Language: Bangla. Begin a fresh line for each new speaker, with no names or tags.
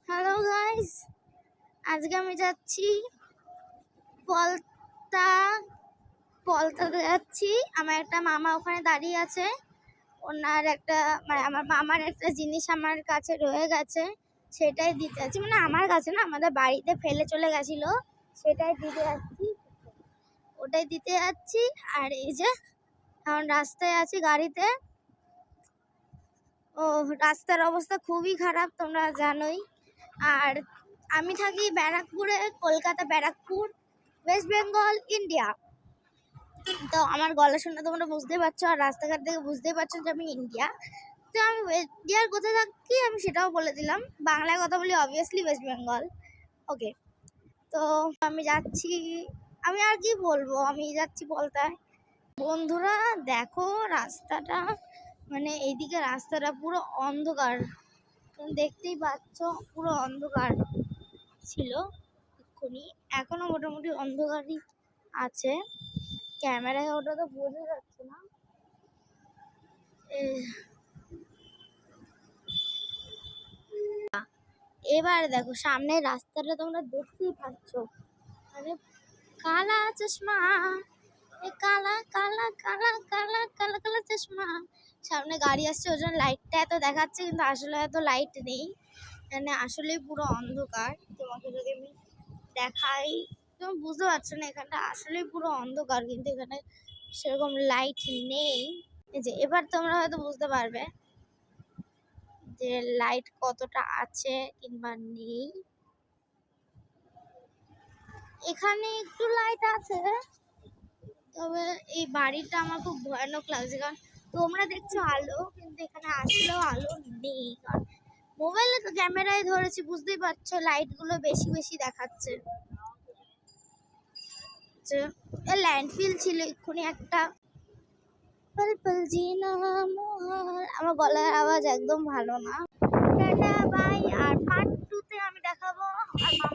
হ্যালো গাইস, আজকে আমি যাচ্ছি পলতা পলতাতে যাচ্ছি। আমার একটা মামা ওখানে দাঁড়িয়ে আছে। ওনার একটা আমার মামার একটা জিনিস আমার কাছে রয়ে গেছে, সেটাই দিতে যাচ্ছি। মানে আমার কাছে না, আমাদের বাড়িতে ফেলে চলে গেছিল, সেটাই দিতে যাচ্ছি। ওটাই দিতে যাচ্ছি। আর এই যে এখন রাস্তায় আছি গাড়িতে। ও, রাস্তার অবস্থা খুবই খারাপ, তোমরা জানোই। আর আমি থাকি ব্যারাকপুরে, কলকাতা ব্যারাকপুর, ওয়েস্ট বেঙ্গল, ইন্ডিয়া। তো আমার গলা শুনে তোমরা বুঝতেই পারছো, আর রাস্তাঘাট থেকে বুঝতেই পারছো যে আমি ইন্ডিয়া। তো আমি ইন্ডিয়ার কোথায় থাকি আমি সেটাও বলে দিলাম। বাংলায় কথা বলি, অবভিয়াসলি ওয়েস্ট বেঙ্গল। ওকে, তো আমি যাচ্ছি। আমি আর কি বলবো, আমি যাচ্ছি বলতায়। বন্ধুরা দেখো রাস্তাটা, মানে এইদিকে রাস্তাটা পুরো অন্ধকার, তুমি দেখতেই পাচ্ছ পুরো অন্ধকার ছিল এক্ষুনি। এখনো মোটামুটি অন্ধকারই আছে, ক্যামেরায় ওটা তো বোঝা যাচ্ছে না। এবার দেখো সামনে রাস্তাটা তোমরা দেখতেই পাচ্ছ, মানে কালা চশমা, কালা কালা কালা কালা কালা কালা চশমা। সামনে গাড়ি আসছে, ওই জন্য লাইটটা এত দেখাচ্ছে, কিন্তু আসলে এত লাইট নেই, মানে আসলে পুরো অন্ধকার। তোমাকে যদি আমি দেখাই তুমি বুঝতে পারছো না, এখানটা আসলে পুরো অন্ধকার, কিন্তু এখানে সেরকম লাইট নেই। এই যে এবার তোমরা হয়তো বুঝতে পারবে যে লাইট কতটা আছে কিংবা নেই। এখানে একটু লাইট আছে, তবে এই বাড়িটা আমার খুব ভয়ানক লাগছে, কারণ তোমরা দেখছো আলো, কিন্তু এখানে আসলেও আলো নেই। কারণ মোবাইলে তো ক্যামেরায় ধরেছি, বুঝতেই পারছো লাইট গুলো বেশি বেশি দেখাচ্ছে। ল্যান্ডফিল ছিল এক্ষুনি একটা। পল পল জিনা মোহাল। আমার গলার আওয়াজ একদম ভালো না। টাটা বাই, আর পার্ট 2 তে আমি দেখাবো। আর